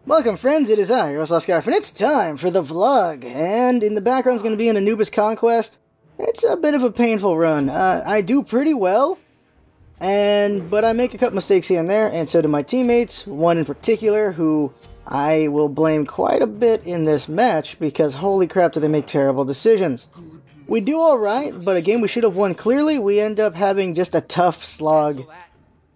Welcome friends, it is I, your host, and it's time for the vlog, and in the background is going to be an Anubis conquest. It's a bit of a painful run. I do pretty well, but I make a couple mistakes here and there, and so do my teammates, one in particular, who I will blame quite a bit in this match, because holy crap do they make terrible decisions. We do alright, but a game we should have won clearly, we end up having just a tough slog.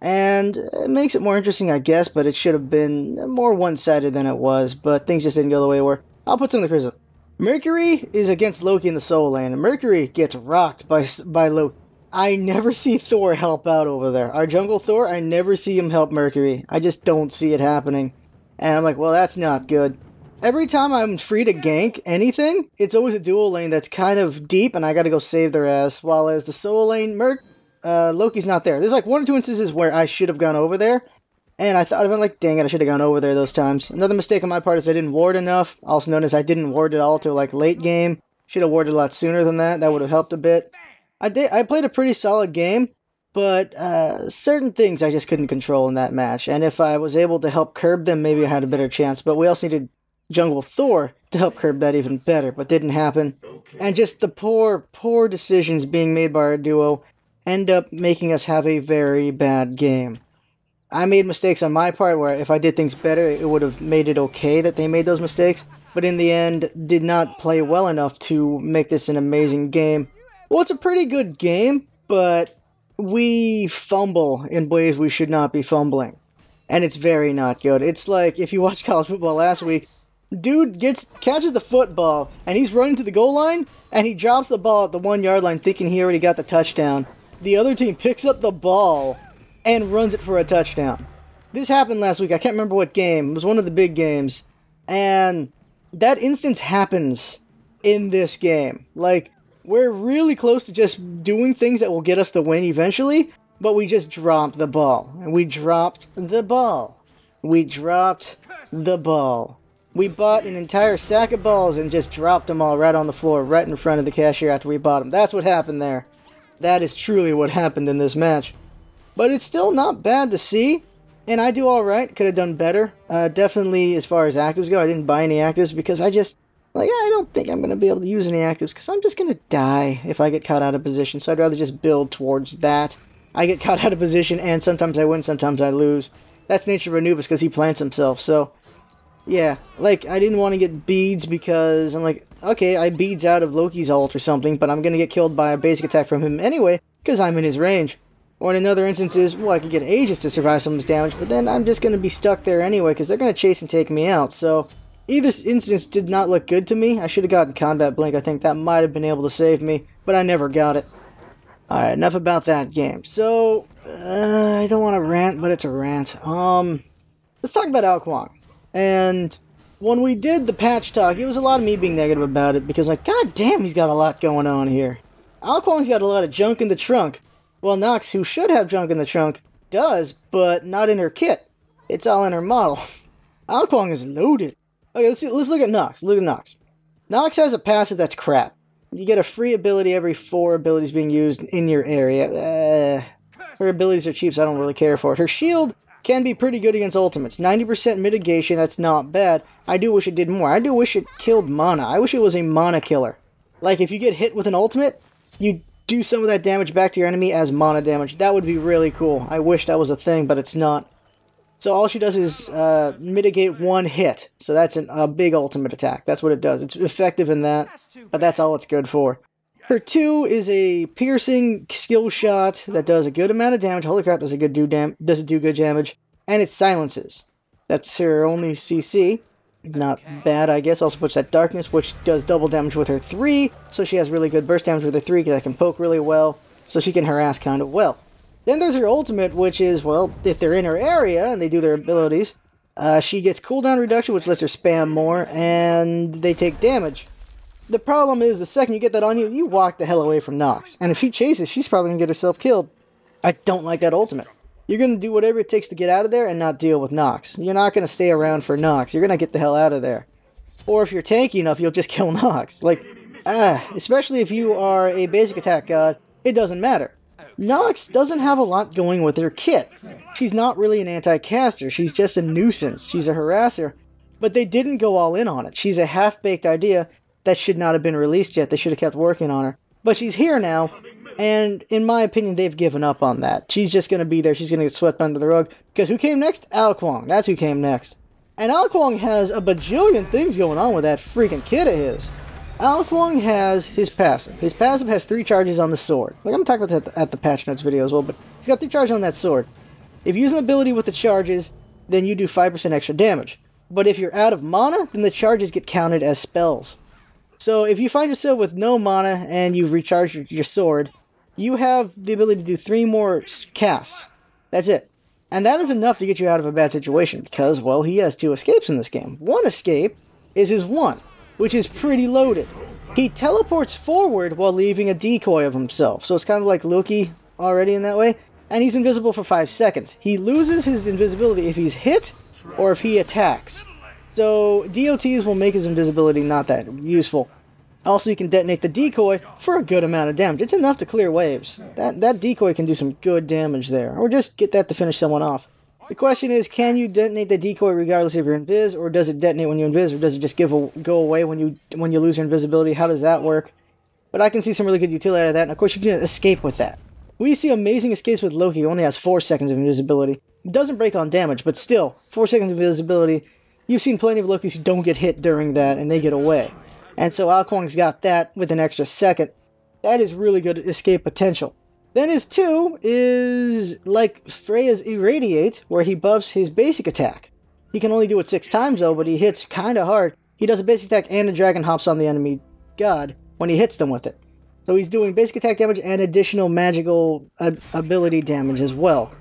And it makes it more interesting, I guess, but it should have been more one-sided than it was, but things just didn't go the way they were. I'll put some of the criticism. Mercury is against Loki in the solo lane, and Mercury gets rocked by Loki. I never see Thor help out over there. Our jungle Thor, I never see him help Mercury. I just don't see it happening. And I'm like, well, that's not good. Every time I'm free to gank anything, it's always a dual lane that's kind of deep, and I gotta go save their ass, while as the solo lane, Loki's not there. There's like one or two instances where I should have gone over there, and I thought about like, dang it, I should have gone over there those times. Another mistake on my part is I didn't ward enough. Also known as I didn't ward at all till like late game. Should have warded a lot sooner than that. That would have helped a bit. I played a pretty solid game, but certain things I just couldn't control in that match. And if I was able to help curb them, maybe I had a better chance. But we also needed jungle Thor to help curb that even better, but didn't happen. And just the poor decisions being made by our duo end up making us have a very bad game. I made mistakes on my part where if I did things better, it would have made it okay that they made those mistakes, but in the end, did not play well enough to make this an amazing game. Well, it's a pretty good game, but we fumble in ways we should not be fumbling. And it's very not good. It's like, if you watched college football last week, dude catches the football, and he's running to the goal line, and he drops the ball at the 1 yard line thinking he already got the touchdown. The other team picks up the ball and runs it for a touchdown. This happened last week. I can't remember what game. It was one of the big games. And that instance happens in this game. Like, we're really close to just doing things that will get us the win eventually, but we just dropped the ball. And we dropped the ball. We dropped the ball. We bought an entire sack of balls and just dropped them all right on the floor, right in front of the cashier after we bought them. That's what happened there. That is truly what happened in this match. But it's still not bad to see, and I do alright. Could have done better. Definitely as far as actives go, I didn't buy any actives because I don't think I'm going to be able to use any actives because I'm just going to die if I get caught out of position, so I'd rather just build towards that. I get caught out of position, and sometimes I win, sometimes I lose. That's the nature of Anubis because he plants himself, so yeah, like, I didn't want to get beads because I'm like, okay, I beads out of Loki's ult or something, but I'm going to get killed by a basic attack from him anyway, because I'm in his range. Or in another instances, well, I could get Aegis to survive some of his damage, but then I'm just going to be stuck there anyway, because they're going to chase and take me out. So, either instance did not look good to me. I should have gotten Combat Blink. I think that might have been able to save me, but I never got it. Alright, enough about that game. So, I don't want to rant, but it's a rant. Let's talk about Ao Kuang. And when we did the patch talk, it was a lot of me being negative about it, because like, god damn, he's got a lot going on here. Ao Kuang's got a lot of junk in the trunk. Well, Knox, who should have junk in the trunk, does, but not in her kit. It's all in her model. Ao Kuang is loaded. Okay, let's look at Knox. Look at Knox. Knox has a passive that's crap. You get a free ability every 4 abilities being used in your area. Her abilities are cheap, so I don't really care for it. Her shield can be pretty good against ultimates. 90% mitigation, that's not bad. I do wish it did more. I do wish it killed mana. I wish it was a mana killer. Like, if you get hit with an ultimate, you do some of that damage back to your enemy as mana damage. That would be really cool. I wish that was a thing, but it's not. So all she does is mitigate 1 hit. So that's a big ultimate attack. That's what it does. It's effective in that, but that's all it's good for. Her 2 is a piercing skill shot that does a good amount of damage. Holy crap, does it do good damage. And it silences. That's her only CC. Not bad, I guess. Also puts that darkness, which does double damage with her 3. So she has really good burst damage with her 3, because I can poke really well. So she can harass kind of well. Then there's her ultimate, which is, well, if they're in her area and they do their abilities, she gets cooldown reduction, which lets her spam more, and they take damage. The problem is, the second you get that on you, you walk the hell away from Knox. And if she chases, she's probably going to get herself killed. I don't like that ultimate. You're going to do whatever it takes to get out of there and not deal with Knox. You're not going to stay around for Knox. You're going to get the hell out of there. Or if you're tanky enough, you'll just kill Knox. Like, especially if you are a basic attack god, it doesn't matter. Nox doesn't have a lot going with her kit. She's not really an anti-caster, she's just a nuisance. She's a harasser. But they didn't go all in on it. She's a half-baked idea that should not have been released yet. They should have kept working on her. But she's here now, and in my opinion, they've given up on that. She's just going to be there. She's going to get swept under the rug. Because who came next? Ao Kuang. That's who came next. And Ao Kuang has a bajillion things going on with that freaking kid of his. Ao Kuang has his passive. His passive has 3 charges on the sword. Like, I'm talking about that at the patch notes video as well, but he's got 3 charges on that sword. If you use an ability with the charges, then you do 5% extra damage. But if you're out of mana, then the charges get counted as spells. So if you find yourself with no mana and you recharge your sword, you have the ability to do 3 more casts. That's it. And that is enough to get you out of a bad situation because, well, he has 2 escapes in this game. One escape is his 1, which is pretty loaded. He teleports forward while leaving a decoy of himself. So it's kind of like Loki already in that way. And he's invisible for 5 seconds. He loses his invisibility if he's hit or if he attacks. So DOTs will make his invisibility not that useful. Also, you can detonate the decoy for a good amount of damage. It's enough to clear waves. That decoy can do some good damage there. Or just get that to finish someone off. The question is, can you detonate the decoy regardless if you're invis, or does it detonate when you invis, or does it just go away when you lose your invisibility? How does that work? But I can see some really good utility out of that, and of course you can escape with that. We see amazing escapes with Loki, who only has 4 seconds of invisibility. It doesn't break on damage, but still, 4 seconds of invisibility. You've seen plenty of Lokis who don't get hit during that, and they get away. And so Ao Kuang's got that with an extra second. That is really good escape potential. Then his 2 is like Freya's Irradiate, where he buffs his basic attack. He can only do it 6 times though, but he hits kinda hard. He does a basic attack and a dragon hops on the enemy god when he hits them with it. So he's doing basic attack damage and additional magical ability damage as well.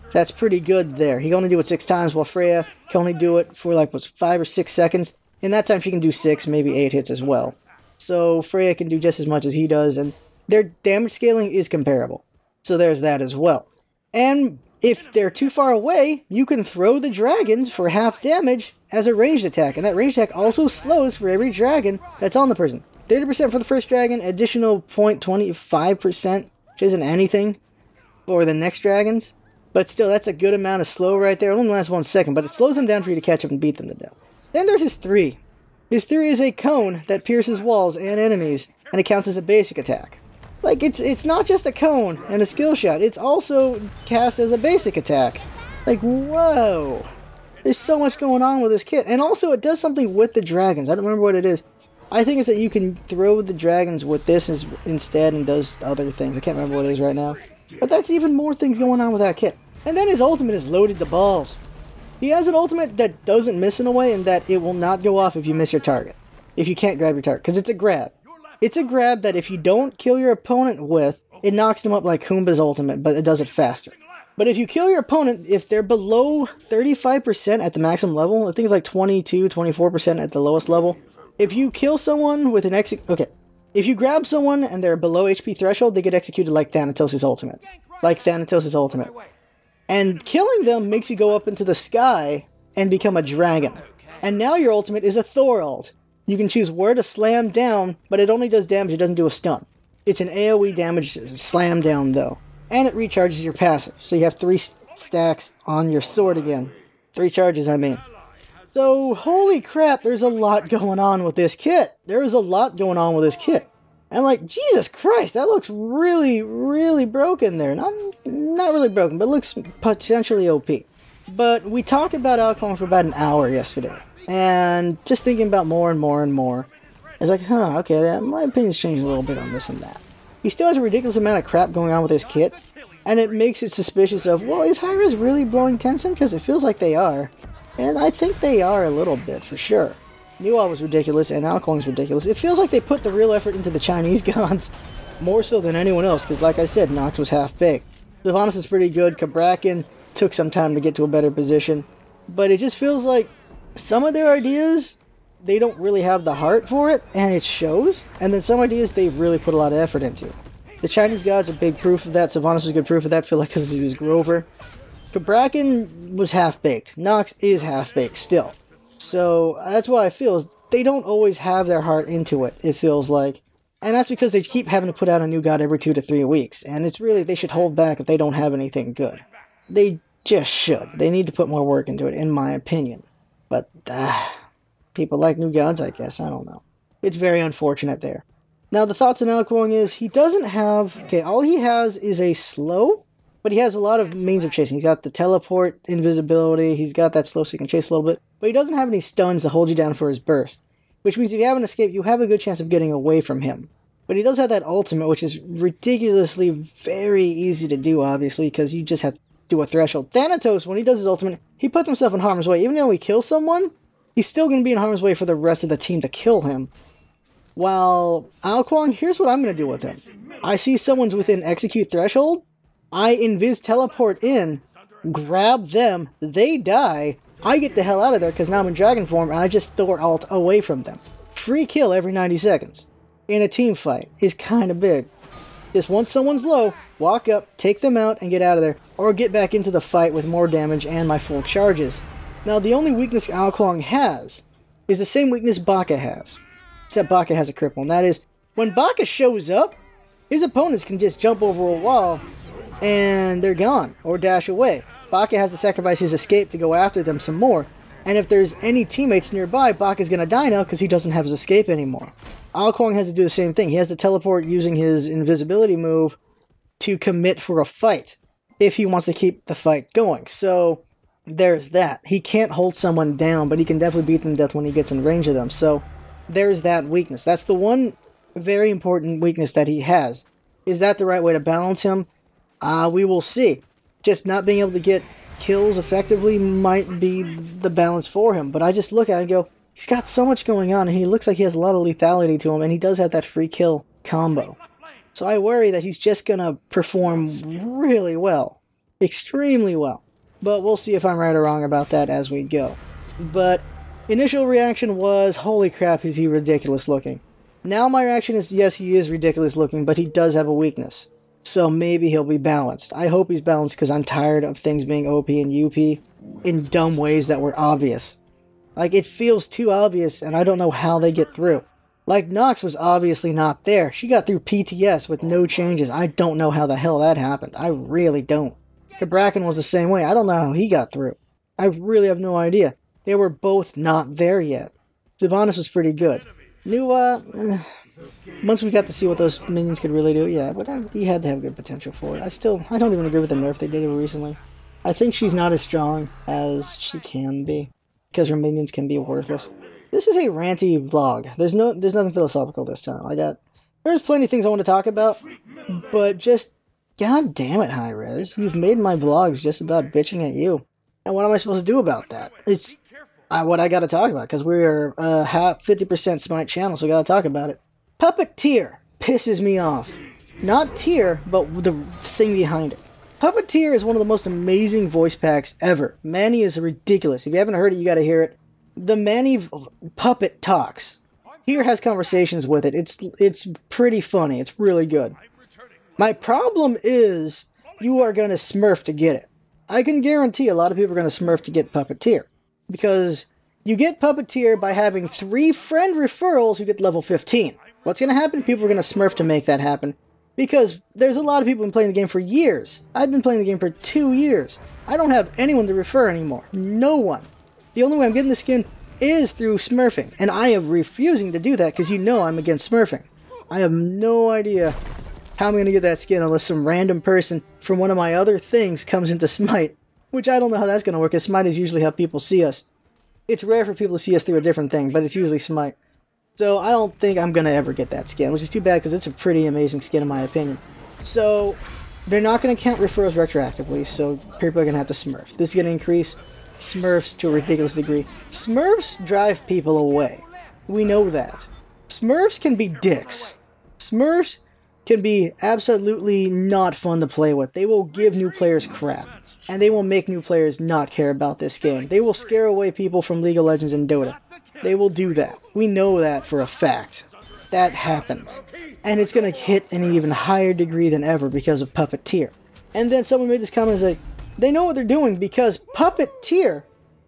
So that's pretty good there. He can only do it 6 times, while Freya can only do it for like 5 or 6 seconds. In that time she can do 6, maybe 8 hits as well. So Freya can do just as much as he does, and their damage scaling is comparable. So there's that as well. And if they're too far away, you can throw the dragons for half damage as a ranged attack. And that ranged attack also slows for every dragon that's on the person. 30% for the first dragon, additional 0.25%, which isn't anything, for the next dragons. But still, that's a good amount of slow right there. It only lasts 1 second, but it slows them down for you to catch up and beat them to death. Then there's his 3. His 3 is a cone that pierces walls and enemies, and it counts as a basic attack. Like, it's not just a cone and a skill shot, it's also cast as a basic attack. Like, whoa! There's so much going on with this kit. And also, it does something with the dragons. I don't remember what it is. I think it's that you can throw the dragons with this instead and does other things. I can't remember what it is right now. But that's even more things going on with that kit. And then his ultimate is loaded to balls. He has an ultimate that doesn't miss in a way, and that it will not go off if you miss your target. If you can't grab your target. Because it's a grab. It's a grab that if you don't kill your opponent with, it knocks them up like Humba's ultimate, but it does it faster. But if you kill your opponent, if they're below 35% at the maximum level, I think it's like 22, 24% at the lowest level. If you kill someone with an if you grab someone and they're below HP threshold, they get executed like Thanatos' ultimate. Like Thanatos' ultimate. And killing them makes you go up into the sky and become a dragon. And now your ultimate is a Thor ult. You can choose where to slam down, but it only does damage, it doesn't do a stun. It's an AoE damage slam down though. And it recharges your passive, so you have 3 stacks on your sword again. 3 charges, I mean. So, holy crap, there's a lot going on with this kit. There is a lot going on with this kit. And like, Jesus Christ, that looks really, really broken there. Not really broken, but looks potentially OP. But we talked about Ao Kuang for about an hour yesterday. And just thinking about more and more and more, I was like, huh, okay, my opinion's changed a little bit on this and that. He still has a ridiculous amount of crap going on with his kit, and it makes it suspicious of, well, is Hi-Rez really blowing Tencent? Because it feels like they are. And I think they are a little bit, for sure. Nuwa was ridiculous, and Ao Kuang's ridiculous. It feels like they put the real effort into the Chinese gods, more so than anyone else, because like I said, Knox was half-baked. Sylvanas is pretty good, Kabrakan took some time to get to a better position, but it just feels like some of their ideas, they don't really have the heart for it, and it shows. And then some ideas they've really put a lot of effort into. The Chinese gods are big proof of that. Sylvanas was good proof of that, I feel like, because he was Grover. Kabrakan was half-baked. Knox is half-baked still. So that's why I feel is they don't always have their heart into it, it feels like. And that's because they keep having to put out a new god every 2 to 3 weeks. And it's really, they should hold back if they don't have anything good. They just should. They need to put more work into it, in my opinion. But, people like new gods, I guess. I don't know. It's very unfortunate there. Now, the thoughts on Ao Kuang is he doesn't have... Okay, all he has is a slow, but he has a lot of means of chasing. He's got the teleport, invisibility, he's got that slow so he can chase a little bit, but he doesn't have any stuns to hold you down for his burst, which means if you have an escape, you have a good chance of getting away from him. But he does have that ultimate, which is ridiculously very easy to do, obviously, because you just have to do a threshold. Thanatos, when he does his ultimate, he puts himself in harm's way. Even though he kills someone, he's still going to be in harm's way for the rest of the team to kill him. While Ao Kuang, here's what I'm going to do with him. I see someone's within execute threshold, I invis teleport in, grab them, they die, I get the hell out of there because now I'm in dragon form and I just Thor alt away from them. Free kill every 90 seconds. In a team fight is kind of big. Just once someone's low, walk up, take them out, and get out of there. Or get back into the fight with more damage and my full charges. Now the only weakness Ao Kuang has is the same weakness Baka has. Except Baka has a cripple, and that is, when Baka shows up, his opponents can just jump over a wall and they're gone, or dash away. Baka has to sacrifice his escape to go after them some more. And if there's any teammates nearby, Baka's going to die now because he doesn't have his escape anymore. Ao Kuang has to do the same thing. He has to teleport using his invisibility move to commit for a fight if he wants to keep the fight going. So there's that. He can't hold someone down, but he can definitely beat them to death when he gets in range of them. So there's that weakness. That's the one very important weakness that he has. Is that the right way to balance him? We will see. Just not being able to get kills effectively might be the balance for him. But I just look at it and go, he's got so much going on, and he looks like he has a lot of lethality to him, and he does have that free kill combo. So I worry that he's just going to perform really well. Extremely well. But we'll see if I'm right or wrong about that as we go. But initial reaction was, holy crap, is he ridiculous looking. Now my reaction is, yes, he is ridiculous looking, but he does have a weakness. So maybe he'll be balanced. I hope he's balanced because I'm tired of things being OP and UP in dumb ways that were obvious. Like, it feels too obvious and I don't know how they get through. Like, Knox was obviously not there. She got through PTS with no changes. I don't know how the hell that happened. I really don't. Kabrakan was the same way. I don't know how he got through. I really have no idea. They were both not there yet. Sylvanas was pretty good. Once we got to see what those minions could really do, yeah, but he had to have good potential for it. I don't even agree with the nerf they did recently. I think she's not as strong as she can be, because her minions can be worthless. This is a ranty vlog. There's nothing philosophical this time. There's plenty of things I want to talk about, but just, god damn it, Hi-Rez. You've made my vlogs just about bitching at you. And what am I supposed to do about that? It's what I gotta talk about, because we're 50% Smite channel, so I gotta talk about it. Puppeteer pisses me off. Not tier, but the thing behind it. Puppeteer is one of the most amazing voice packs ever. Manny is ridiculous. If you haven't heard it, you gotta hear it. The Manny puppet talks. Here has conversations with it. It's pretty funny. It's really good. My problem is you are gonna smurf to get it. I can guarantee a lot of people are gonna smurf to get Puppeteer. Because you get Puppeteer by having 3 friend referrals who get level 15. What's going to happen? People are going to smurf to make that happen. Because there's a lot of people who've been playing the game for years. I've been playing the game for 2 years. I don't have anyone to refer anymore. No one. The only way I'm getting the skin is through smurfing. And I am refusing to do that because you know I'm against smurfing. I have no idea how I'm going to get that skin unless some random person from one of my other things comes into Smite. Which I don't know how that's going to work, because Smite is usually how people see us. It's rare for people to see us through a different thing, but it's usually Smite. So I don't think I'm going to ever get that skin, which is too bad because it's a pretty amazing skin in my opinion. So they're not going to count referrals retroactively, so people are going to have to smurf. This is going to increase smurfs to a ridiculous degree. Smurfs drive people away. We know that. Smurfs can be dicks. Smurfs can be absolutely not fun to play with. They will give new players crap. And they will make new players not care about this game. They will scare away people from League of Legends and Dota. They will do that. We know that for a fact. That happens. And it's going to hit an even higher degree than ever because of Puppeteer. And then someone made this comment like, they know what they're doing because Puppeteer,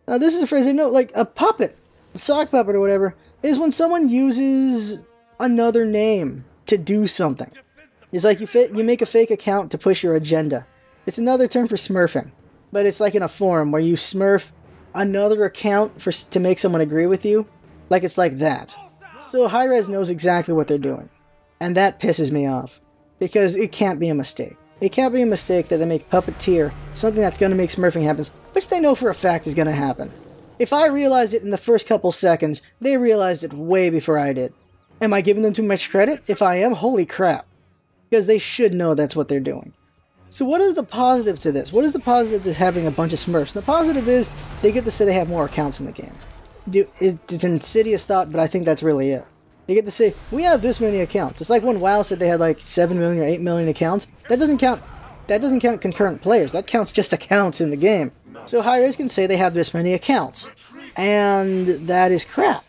now this is a phrase I know, like a puppet, a sock puppet or whatever, is when someone uses another name to do something. It's like you make a fake account to push your agenda. It's another term for smurfing, but it's like in a forum where you smurf another account to make someone agree with you. Like it's like that. So Hi-Rez knows exactly what they're doing. And that pisses me off. Because it can't be a mistake. It can't be a mistake that they make Puppeteer something that's going to make smurfing happen, which they know for a fact is going to happen. If I realized it in the first couple seconds, they realized it way before I did. Am I giving them too much credit? If I am, holy crap. Because they should know that's what they're doing. So what is the positive to this? What is the positive to having a bunch of smurfs? The positive is they get to say they have more accounts in the game. It's an insidious thought, but I think that's really it. They get to say, we have this many accounts. It's like when WoW said they had like 7 million or 8 million accounts. That doesn't count concurrent players. That counts just accounts in the game. So Hi-Rez can say they have this many accounts. And that is crap.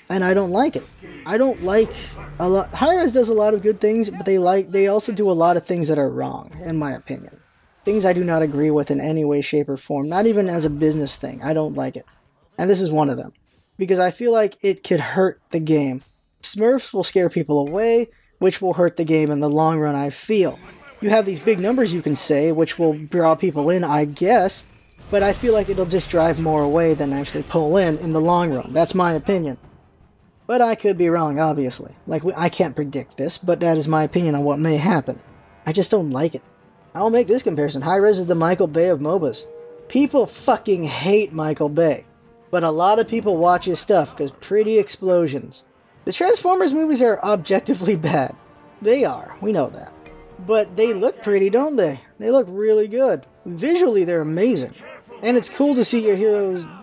And I don't like it. I don't like a lot. Hi-Rez does a lot of good things, but they also do a lot of things that are wrong, in my opinion. Things I do not agree with in any way, shape, or form. Not even as a business thing. I don't like it. And this is one of them. Because I feel like it could hurt the game. Smurfs will scare people away, which will hurt the game in the long run, I feel. You have these big numbers you can say, which will draw people in, I guess, but I feel like it'll just drive more away than actually pull in the long run. That's my opinion. But I could be wrong, obviously. Like, I can't predict this, but that is my opinion on what may happen. I just don't like it. I'll make this comparison. Hi-Rez is the Michael Bay of MOBAs. People fucking hate Michael Bay, but a lot of people watch his stuff because pretty explosions. The Transformers movies are objectively bad. They are, we know that. But they look pretty, don't they? They look really good. Visually, they're amazing. And it's cool to see your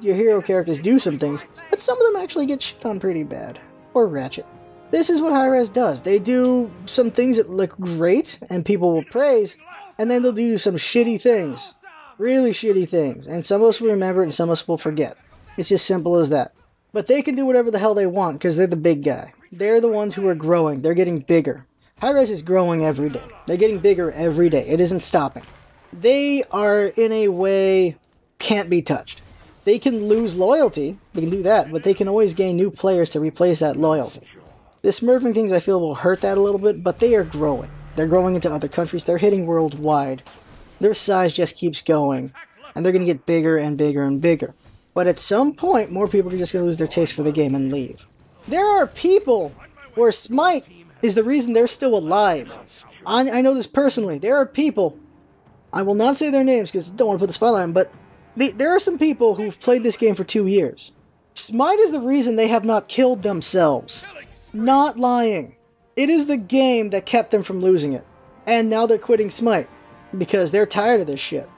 hero characters do some things, but some of them actually get shit on pretty bad. Or ratchet. This is what Hi-Rez does. They do some things that look great, and people will praise, and then they'll do some shitty things. Really shitty things. And some of us will remember it, and some of us will forget. It's just simple as that. But they can do whatever the hell they want, because they're the big guy. They're the ones who are growing. They're getting bigger. Hi-Rez is growing every day. They're getting bigger every day. It isn't stopping. They are, in a way, can't be touched. They can lose loyalty. They can do that, but they can always gain new players to replace that loyalty. The smurfing things, I feel, will hurt that a little bit, but they are growing. They're growing into other countries. They're hitting worldwide. Their size just keeps going, and they're going to get bigger and bigger and bigger. But at some point, more people are just going to lose their taste for the game and leave. There are people where Smite is the reason they're still alive. I know this personally. There are people, I will not say their names because I don't want to put the spotlight on, but there are some people who've played this game for 2 years. Smite is the reason they have not killed themselves. Not lying. It is the game that kept them from losing it. And now they're quitting Smite because they're tired of this shit.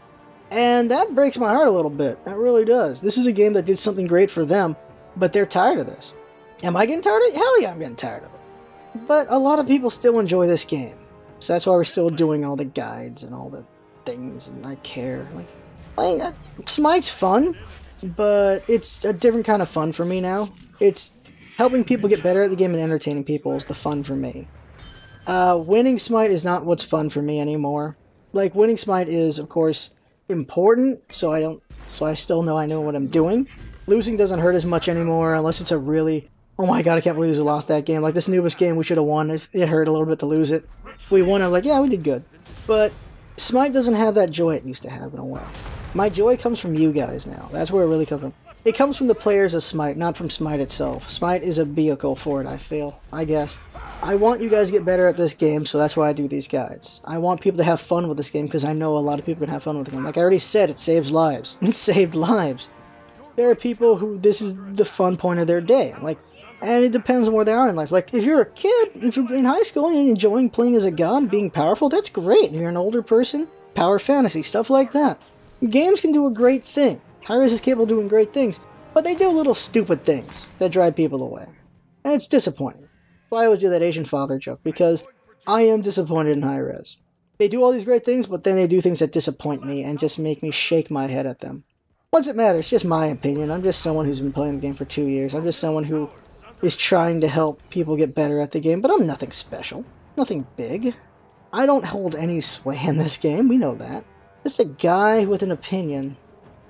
And that breaks my heart a little bit. That really does. This is a game that did something great for them, but they're tired of this. Am I getting tired of it? Hell yeah, I'm getting tired of it. But a lot of people still enjoy this game. So that's why we're still doing all the guides and all the things, and I care. Smite's fun, but it's a different kind of fun for me now. It's helping people get better at the game and entertaining people is the fun for me. Winning Smite is not what's fun for me anymore. Like, winning Smite is, of course, important, so I still know I know what I'm doing. Losing doesn't hurt as much anymore, unless it's a really, oh my god, I can't believe we lost that game. Like this Anubis game, we should have won. It hurt a little bit to lose it. We won, I'm like, yeah, we did good. But Smite doesn't have that joy it used to have in a while. My joy comes from you guys now. That's where it really comes from. It comes from the players of Smite, not from Smite itself. Smite is a vehicle for it, I feel. I guess. I want you guys to get better at this game, so that's why I do these guides. I want people to have fun with this game, because I know a lot of people can have fun with the game. Like I already said, it saves lives. It saved lives. There are people who this is the fun point of their day. And it depends on where they are in life. Like, if you're a kid, if you're in high school and you're enjoying playing as a god, being powerful, that's great. If you're an older person, power fantasy, stuff like that. Games can do a great thing. Hi-Rez is capable of doing great things, but they do little stupid things that drive people away. And it's disappointing. That's why I always do that Asian father joke, because I am disappointed in Hi-Rez. They do all these great things, but then they do things that disappoint me and just make me shake my head at them. What's it matter? It's just my opinion. I'm just someone who's been playing the game for 2 years. I'm just someone who is trying to help people get better at the game, but I'm nothing special. Nothing big. I don't hold any sway in this game, we know that. Just a guy with an opinion.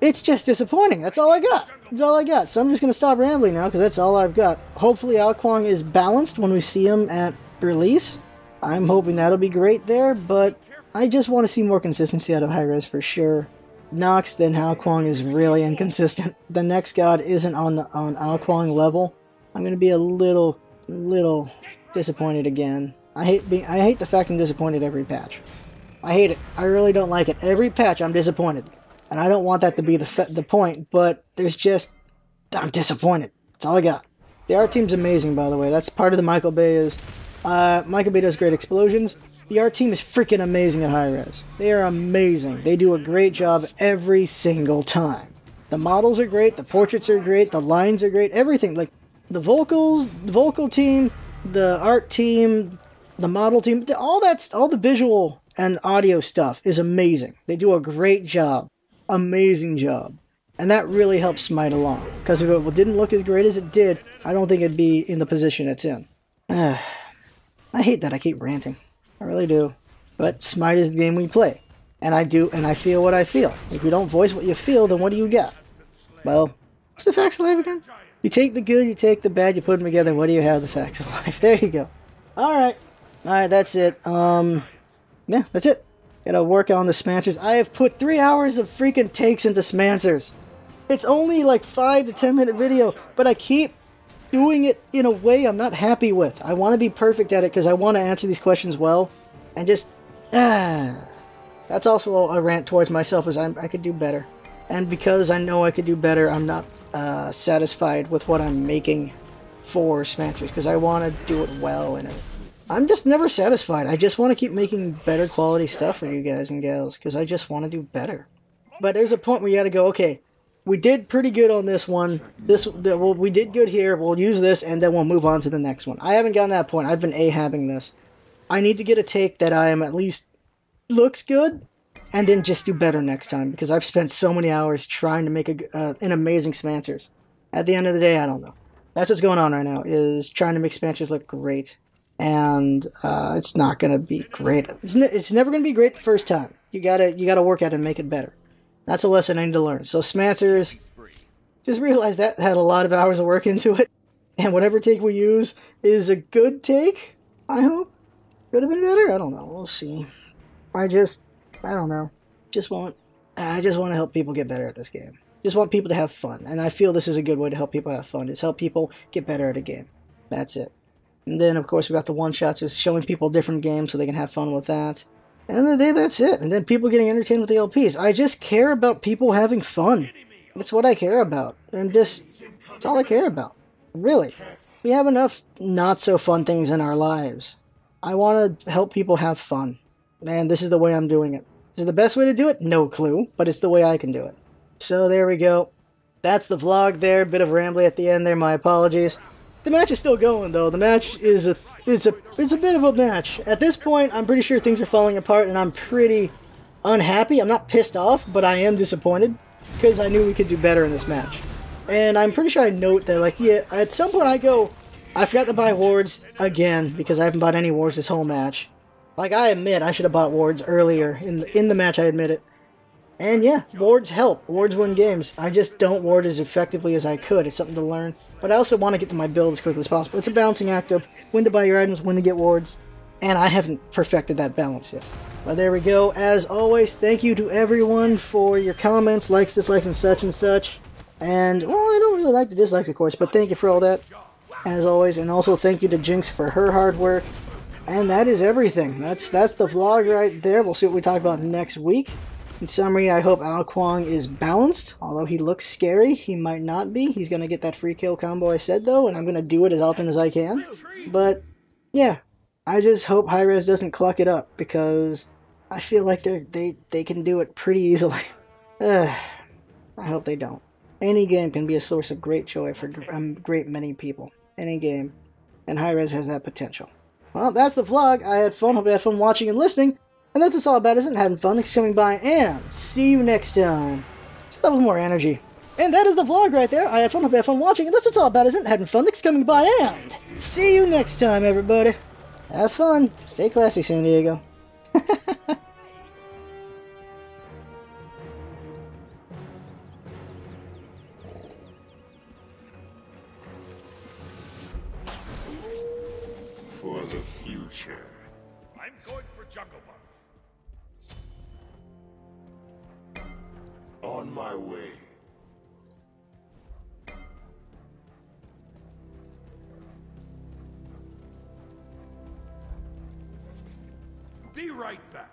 It's just disappointing, that's all I got. That's all I got, so I'm just going to stop rambling now, because that's all I've got. Hopefully Ao Kuang is balanced when we see him at release. I'm hoping that'll be great there, but I just want to see more consistency out of Hi-Rez for sure. Knox, then Ao Kuang is really inconsistent. The next god isn't on Ao Kuang level. I'm gonna be a little disappointed again. I hate the fact I'm disappointed every patch. I hate it. I really don't like it. Every patch I'm disappointed. And I don't want that to be the point, but there's just... I'm disappointed. That's all I got. The art team's amazing, by the way. That's part of the Michael Bay is... Michael Bay does great explosions. The art team is freaking amazing at Hi-Rez. They are amazing. They do a great job every single time. The models are great, the portraits are great, the lines are great, everything. Like, the vocals, the vocal team, the art team, the model team, all the visual and audio stuff is amazing. They do a great job. Amazing job. And that really helps Smite along. Because if it didn't look as great as it did, I don't think it'd be in the position it's in. I hate that I keep ranting. I really do. But Smite is the game we play. And I do, and I feel what I feel. If you don't voice what you feel, then what do you get? Well, what's the facts of life again? You take the good, you take the bad, you put them together, what do you have? The facts of life. There you go. Alright. Alright, that's it. Yeah, that's it. Gotta work on the Smancers. I have put 3 hours of freaking takes into Smancers. It's only like 5 to 10 minute video, but I keep doing it in a way I'm not happy with. I want to be perfect at it because I want to answer these questions well. And just, that's also a rant towards myself, is I could do better. And because I know I could do better, I'm not satisfied with what I'm making for Smancers, because I want to do it well, and I'm just never satisfied. I just want to keep making better quality stuff for you guys and gals, because I just want to do better. But there's a point where you gotta go, okay, we did pretty good on this one. Well, we did good here. We'll use this, and then we'll move on to the next one. I haven't gotten to that point. I've been A-habbing this. I need to get a take that I am at least looks good, and then just do better next time, because I've spent so many hours trying to make an amazing Smancers. At the end of the day, I don't know. That's what's going on right now, is trying to make Smancers look great. And it's not going to be great. It's never going to be great the first time. You gotta work at it and make it better. That's a lesson I need to learn. So Smancers, just realize that had a lot of hours of work into it. And whatever take we use is a good take, I hope. Could have been better? I don't know. We'll see. I don't know. I just want to help people get better at this game. Just want people to have fun. And I feel this is a good way to help people have fun. Is help people get better at a game. That's it. And then, of course, we got the one-shots, just showing people different games so they can have fun with that. And then that's it. And then people getting entertained with the LPs. I just care about people having fun. That's what I care about. That's all I care about. Really. We have enough not-so-fun things in our lives. I want to help people have fun. And this is the way I'm doing it. Is it the best way to do it? No clue. But it's the way I can do it. So there we go. That's the vlog there. Bit of rambly at the end there. My apologies. The match is still going, though. The match is it's a bit of a match. At this point, I'm pretty sure things are falling apart, and I'm pretty unhappy. I'm not pissed off, but I am disappointed, because I knew we could do better in this match. And I'm pretty sure I note that, like, yeah, at some point I go, I forgot to buy wards again, because I haven't bought any wards this whole match. Like, I admit, I should have bought wards earlier in the match, I admit it. And yeah, wards help. Wards win games. I just don't ward as effectively as I could. It's something to learn. But I also want to get to my build as quickly as possible. It's a balancing act of when to buy your items, when to get wards. And I haven't perfected that balance yet. But there we go. As always, thank you to everyone for your comments, likes, dislikes, and such. And, well, I don't really like the dislikes, of course, but thank you for all that, as always. And also thank you to Jinx for her hard work. And that is everything. That's the vlog right there. We'll see what we talk about next week. In summary, I hope Ao Kuang is balanced. Although he looks scary, he might not be. He's going to get that free kill combo I said, though, and I'm going to do it as often as I can. But, yeah, I just hope Hi-Rez doesn't cluck it up, because I feel like they can do it pretty easily. I hope they don't. Any game can be a source of great joy for a great many people. Any game. And Hi-Rez has that potential. Well, that's the vlog. I had fun. Hope you had fun watching and listening. And that's what it's all about, isn't it? Having fun. Thanks for coming by, and see you next time. Let's have a little more energy. And that is the vlog right there. I had fun. Hope you had fun watching. And that's what it's all about, isn't it? Having fun. Thanks for coming by, and see you next time, everybody. Have fun. Stay classy, San Diego. For the future. I'm going for Jungle Buff. On my way. Be right back.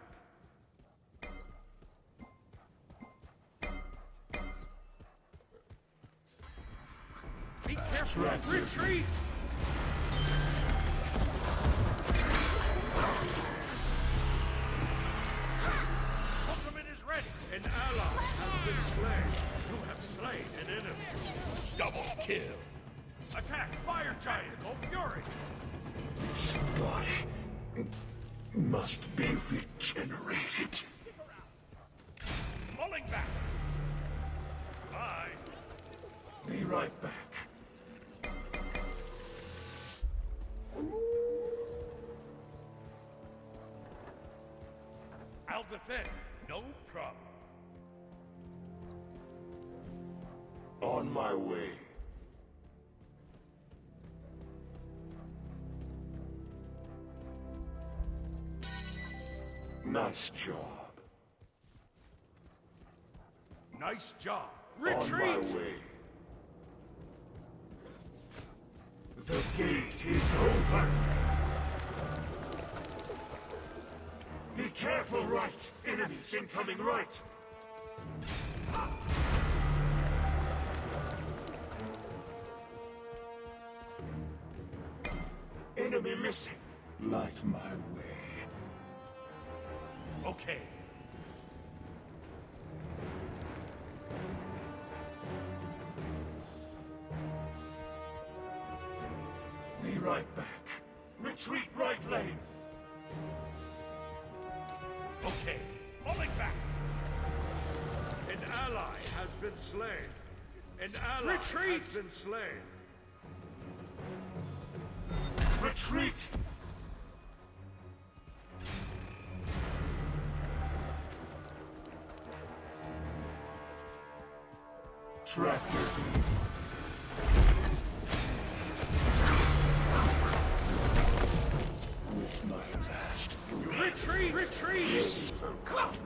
Be careful. Retreat! Ultimate is ready. An ally has been slain. You have slain an enemy. Double kill. Attack! Fire giant! Go fury! This body must be regenerated. Pulling back. Bye. Be right back. I'll defend. No problem. On my way. Nice job. Nice job. On Retreat! my way. The gate is open. Be careful, right. Enemies incoming, right. Enemy missing. Light my way. Okay. Be right back. Retreat right lane. Okay. Pulling back. An ally has been slain. An ally has been slain. Retreat! Tractor beam. With my last breath. Retreat! Retreat! For combat.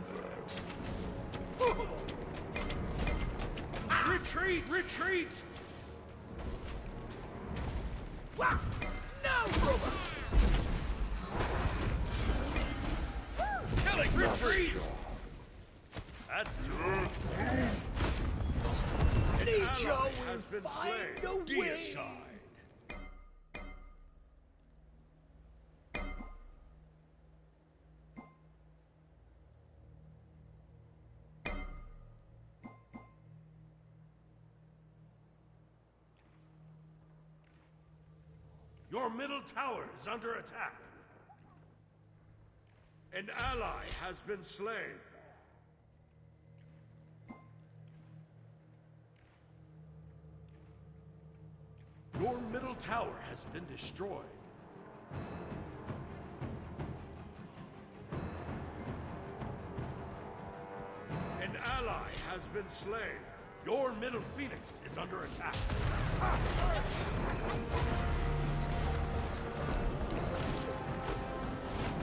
Retreat! Retreat! Killing! Retreat! That's too An ally has been slain. Deicide. Your middle tower is under attack. An ally has been slain. Your middle tower has been destroyed. An ally has been slain. Your middle phoenix is under attack.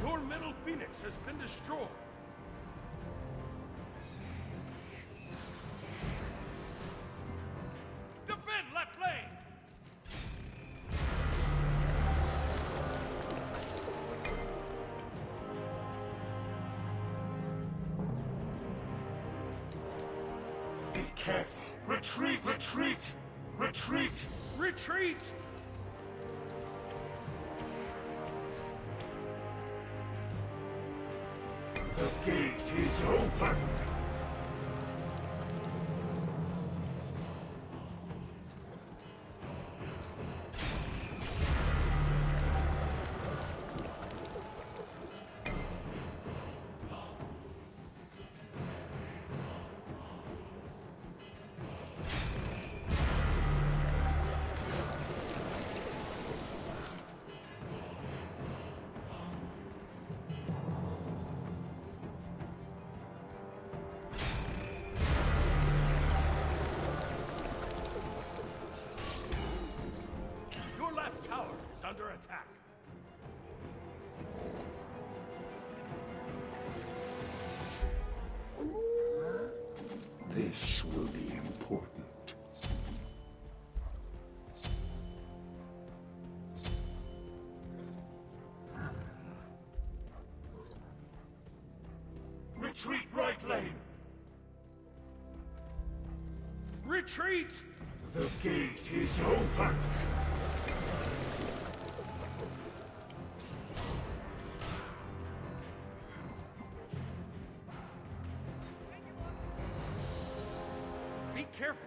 Your middle phoenix has been destroyed. Defend left lane! Be careful. Retreat! Retreat! Retreat! Retreat! The gate is open. Tower is under attack. This will be important. Retreat right lane. Retreat! The gate is open. Be careful.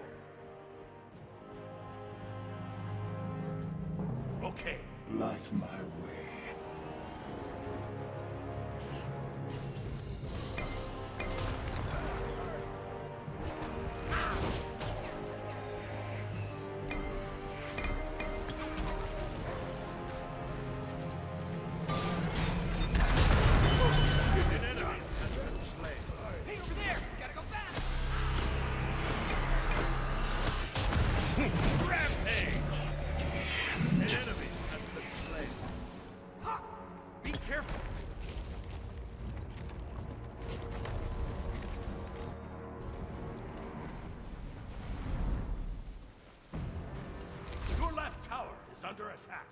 Okay. Light my way. An enemy has been slain. Hey, over there! Gotta go fast! Rampage! An enemy has been slain. Ha! Be careful. Your left tower is under attack.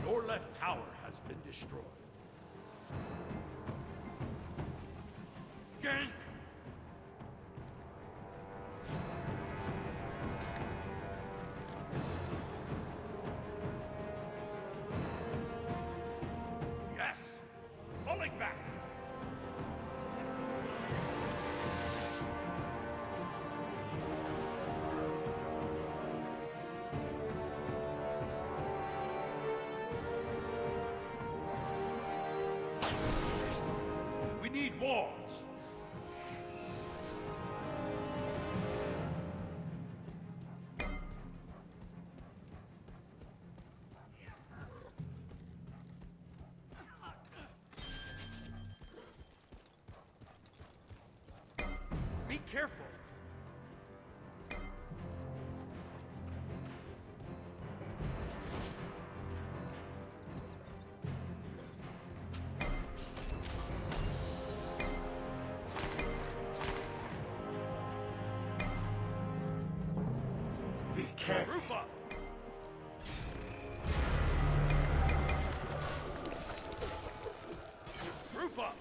Your left tower has been destroyed. Gank! Yes! Falling back! We need walls! Be careful! Be careful. Group up! Group up!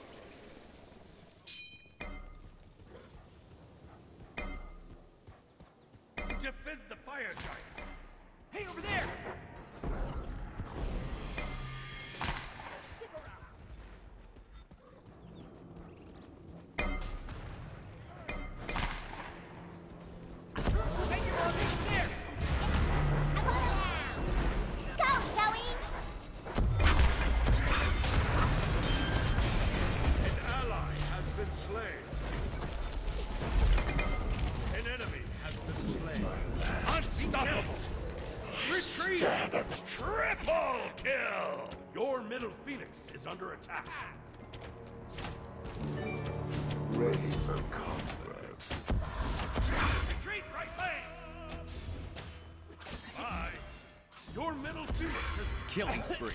Defend the fire giant! Hey, over there! Hey, you're on over there! Go, Zoe! An ally has been slain. An enemy has been slain. Unstoppable! Retreat! Triple kill! Your middle phoenix is under attack. Ready for combat. Retreat right lane! Bye. Your middle phoenix has Killing spree.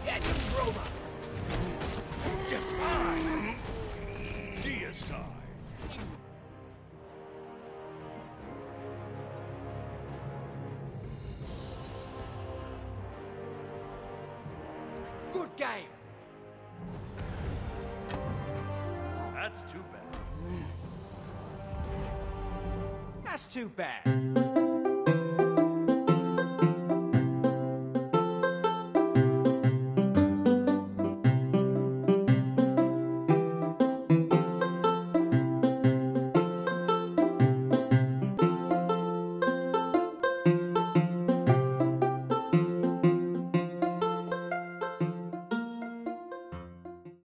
Yeah, you Roma! defied. Deicide. Good game! That's too bad. That's too bad.